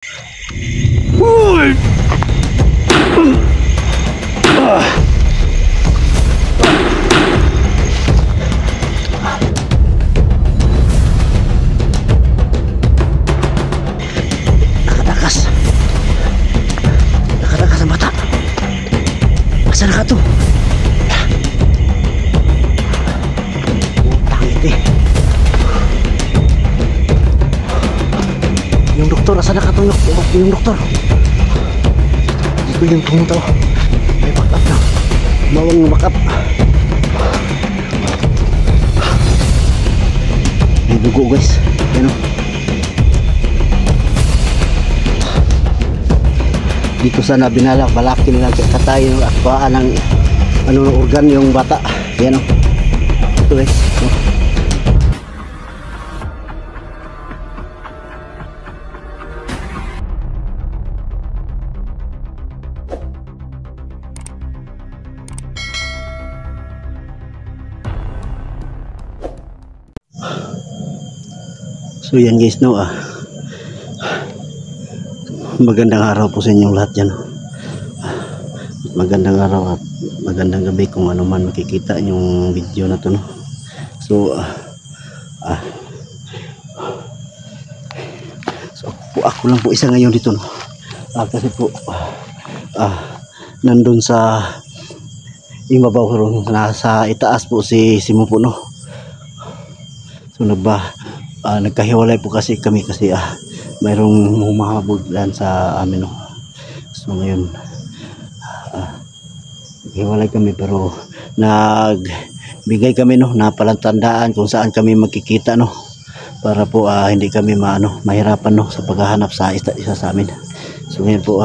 Uy! Nakatakas. Nakatakas ang bata. Asa na ka to? Pangit eh. Yung doktor, asa na ka to? Yung doktor. Ito yung pumunta. May backup na. Mawang backup. May dugo guys. Yan o. Dito sana binalak, balakin lang katay yung akbaan ng ano, organ yung bata. Yan o. Ito guys. So yan guys, no, magandang araw po sa inyong lahat dyan. Magandang araw at magandang gabi kung ano man makikita yung video na to, no. So ako lang po isa ngayon dito, no. Kasi po nandun sa imabaw, nasa itaas po si Simo po, no. So nagkahiwalay po kasi kami kasi mayroong humahabol lang sa amin, no. So ngayon naghiwalay kami pero nagbigay kami, no, na palatandaan kung saan kami magkikita, no, para po hindi kami mahirapan, no, sa paghahanap sa isa sa amin. So ngayon po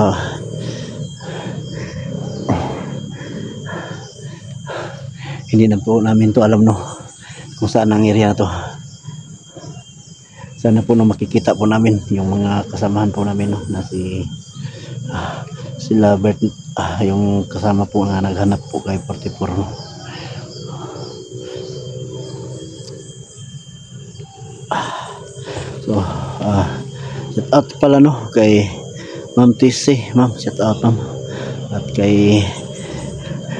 hindi na po namin to alam, no, kung saan ang area na to. Sana po na makikita po namin yung mga kasamahan po namin, no, na sila Bert, yung kasama po na naghanap po kay 44, no. So shout out pala, no, kay Ma'am TC, ma'am, shout out ma'am, at kay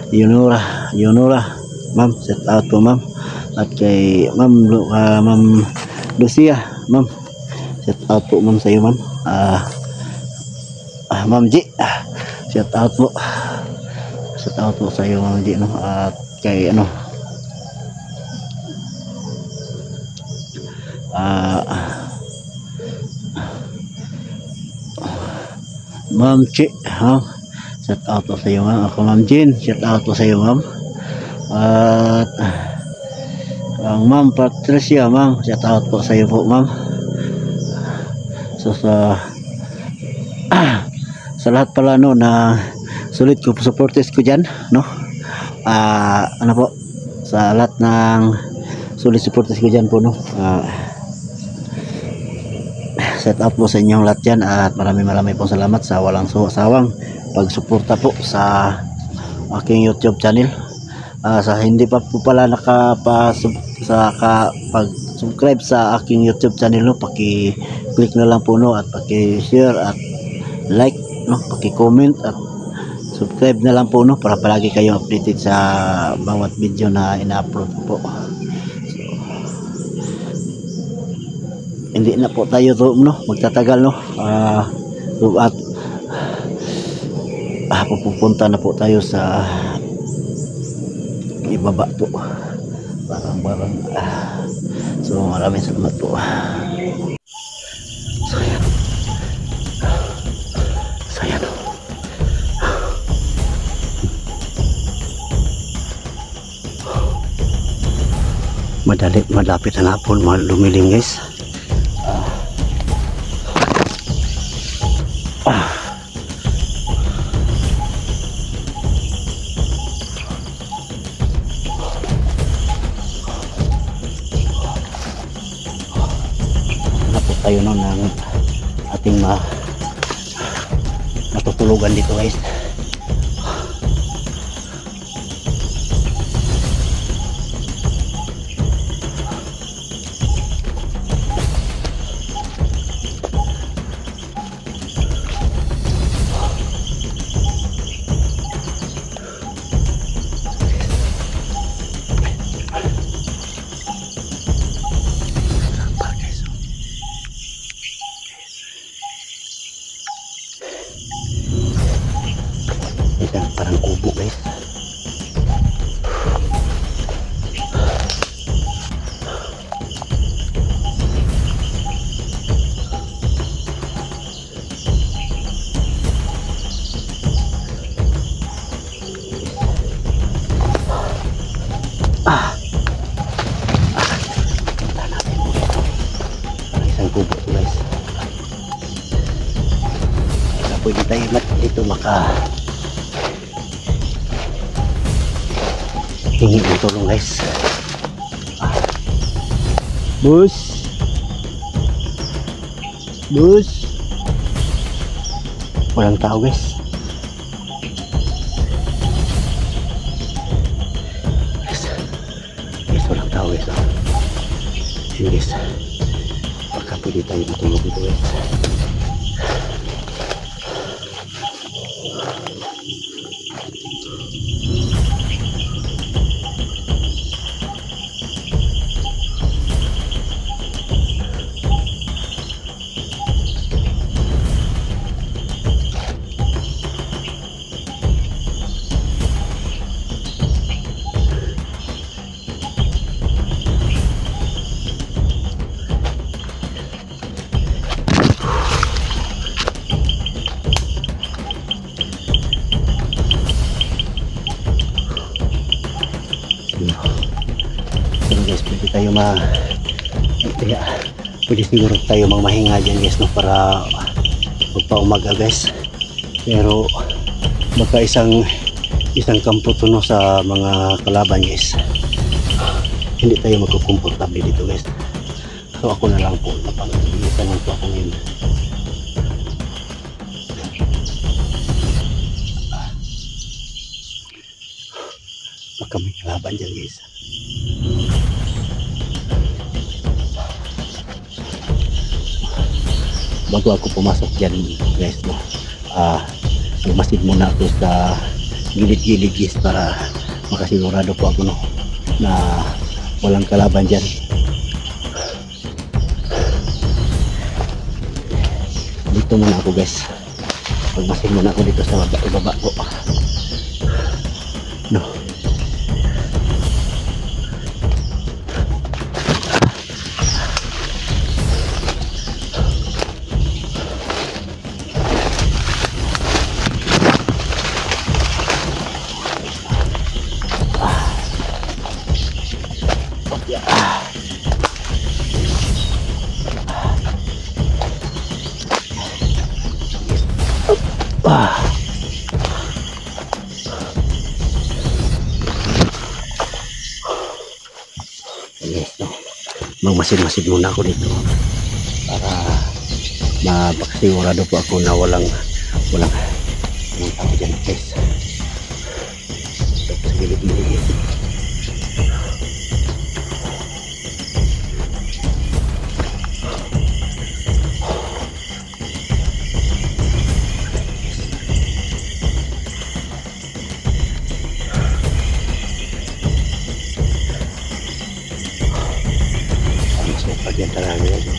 Yunora, ma'am, shout out po ma'am, at kay Ma'am Lucia, ma'am, shout out po ma'am sa iyo, ma'am. Ma'am G, shout out po sa iyo, Ma'am G, no. At kay Ma'am G, shout out po sa iyo, ma'am. Ako Ma'am Jean, shout out po sa iyo, ma'am. At ang Ma'am Patricia, ma'am, shout out po sa iyo po, ma'am. So sa lahat pala, no, na sulit ko supporters ko dyan, no, po, sa lahat ng sulit supporters ko dyan po, no, set up po sa inyong lahat dyan at maraming pong salamat sa walang sawang pagsuporta po sa aking YouTube channel. Sa hindi pa po pala pag-subscribe sa aking YouTube channel, no, paki-click na lang po, no, at paki-share at like, no, paki-comment at subscribe na lang po, no, para palagi kayo updated sa bawat video na ina-upload po. So, hindi na po tayo to, no, magtatagal, no, at pupunta na po tayo sa ibaba po, barang so maraming salamat po. So yan malapit na po lumilim guys. Tayo ng ating matutulugan dito guys. Isang parang kubo guys. Kubo guys. Kaya pwede tayo dito hingi ng tulong guys. Bus. Walang tao guys. Guys, walang tao guys. Guys. Baka pwede tayo matulog dito guys. So guys, pwede tayo pwede siguro tayo magmahinga dyan guys, no, para magpaumaga guys. Pero baka isang kampo to, no, sa mga kalaban guys. Hindi tayo magkukomportable dito guys. So ako na lang po, napag-iisan lang po ako ngayon. Baka may kalaban dyan guys. Bago ako pumasok dyan guys, no, magmasid muna ako sa gilid-gilid guys, para makasigurado po ako, no, na walang kalaban dyan. Dito muna ako guys, magmasid muna ako dito sa baba ko, no. Yes, no. Magmasid-masid muna ako dito para mapakasigurado po ako na walang tao dyan guys. Sa gilid-gilid. Bagian talaga ito.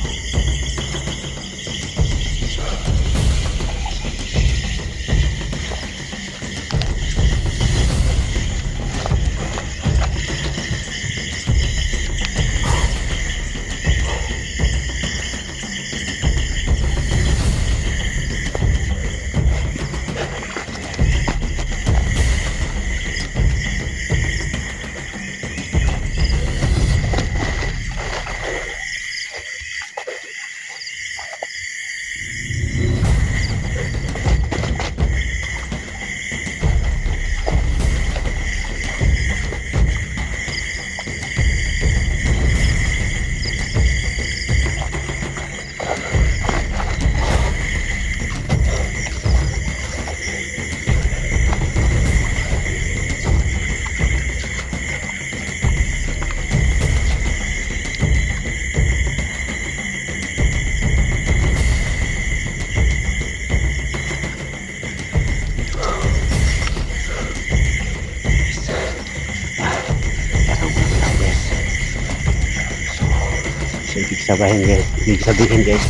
Ibig sabihin guys,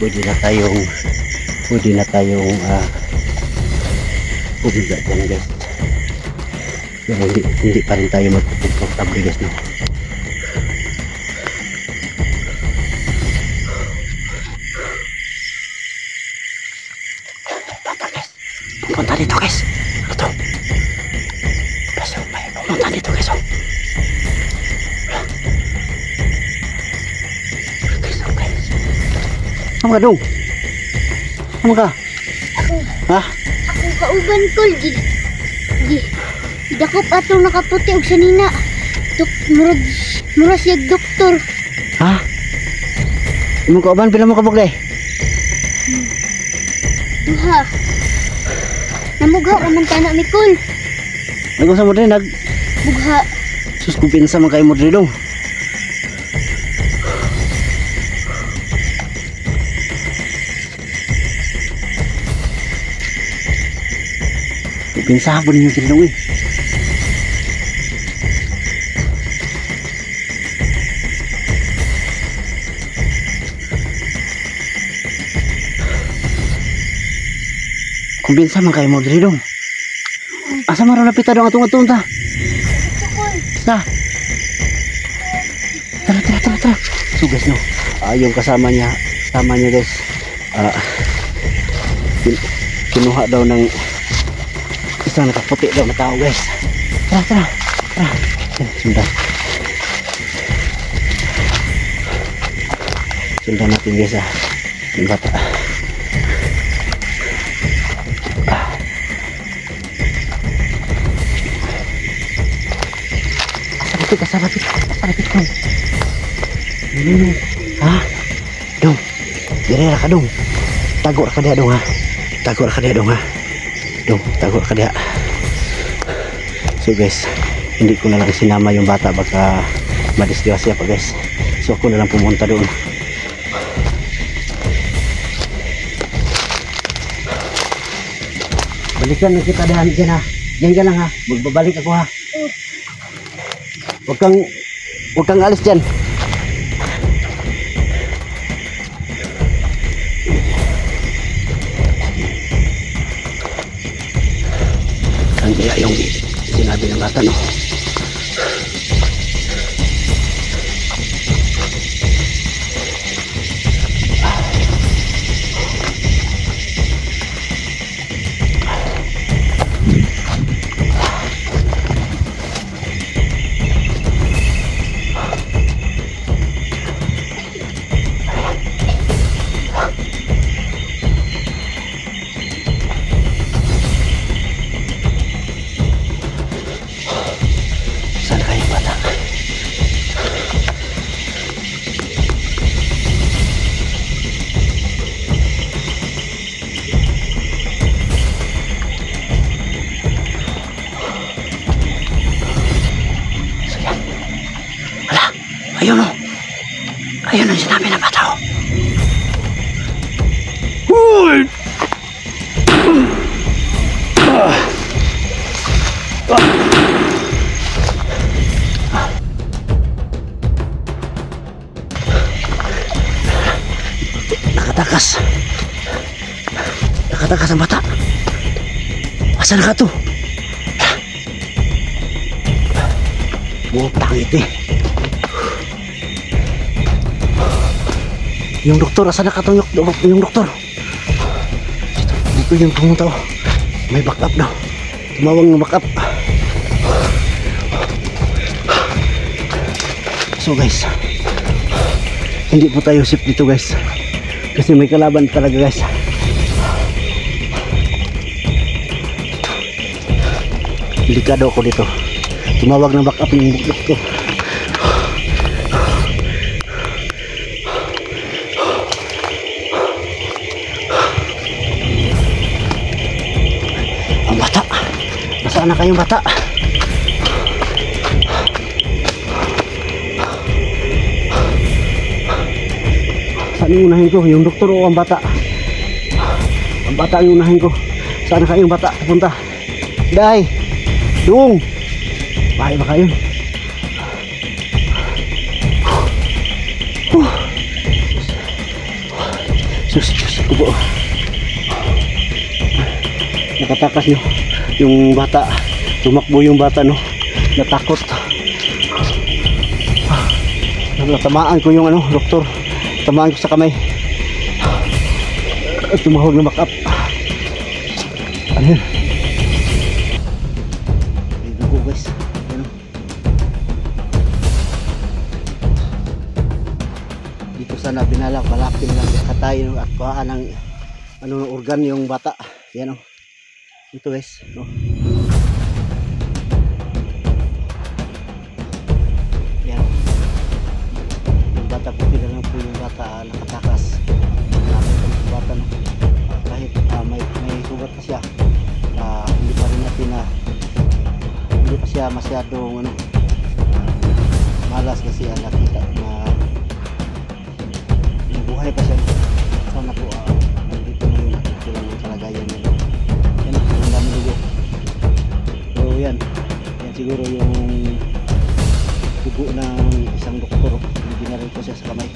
pwede na tayong Pumiga dyan guys. Pero hindi pa rin tayo magpapagtabli guys, no? Pumunta dito guys. Ito. Basta may pumunta dito guys. Oh. Guys, oh guys. Ano ka dong? Ano ka? Ako. Ha? Ako kauban ko. Dakop atong nakaputi og sanina. Murag siya doktor. Ha? Imong kauban pila mo kabog day? Duha. Namugha naman tana Mikol. Nag-usap mo rin, Bugha. sus kumpinsa man kayo mo rin dong. Kumpinsa po ninyo rin dong eh. Kumpinsa man kayo mo rin dong. Asa maro napita dong atong ta. Sa. Tara. So guys, no. Yung kasama niya guys. Kinuha daw ng isang nakaputi daw na tao guys. Tara. Sundan natin guys yung bata. Kasarapit dong. Ha? Dong. Direra ka dong. Tago ka dia dong ha. Dong, tago ka dia. So guys, hindi ko na lang sinama yung bata baka madisgrasya pa guys. So ako na lang pumunta doon. Balikan na kita dyan ha. Diyan ka lang ha. Magbabalik ako ha. Huwag kang alis dyan. Ang kaya yung sinabi ng bata, no? Ayun ang sinabi ng bata. Uy! Nakatakas ang bata. Asan na ka to? Butang ito eh. Yung doktor, asa nakatong yung doktor? Dito yung pumunta. May backup daw. Tumawag ng backup. So guys, hindi po tayo safe dito guys. Kasi may kalaban talaga guys. Delikado ako dito. Tumawag ng backup yung doktor. Nasaan na kayong bata? Saan yung unahin ko? Yung doktor o ang bata? Ang bata ang unahin ko. Saan na kayong bata? Punta. Day! Dung! Bahay ba kayo? Sus, kubo. Nakatakas nyo. yung bata. Tumakbo yung bata, no. Natakot. Natamaan ko yung ano, doktor. Tamaan ko sa kamay. Tumahog na back up. Ano yun? May dugo guys. Ano? Dito sana binalak, balapin lang katayin at kuhaan ng ano, organ yung bata. Yan o. Ito guys. No? Yan. Yung bata, puti na lang po yung bata, nakatakas. Nakakita ng bata, no? Kahit may sugat pa siya, hindi pa rin natin hindi pa siya masyadong ano, malas kasi nakita na buhay pa siya. Sana po nandito na yun, ito lang yung kalagayan niya. Yan, ang dami dugo. So yan siguro yung dugo ng isang doktor, hindi na rin po siya sa kamay.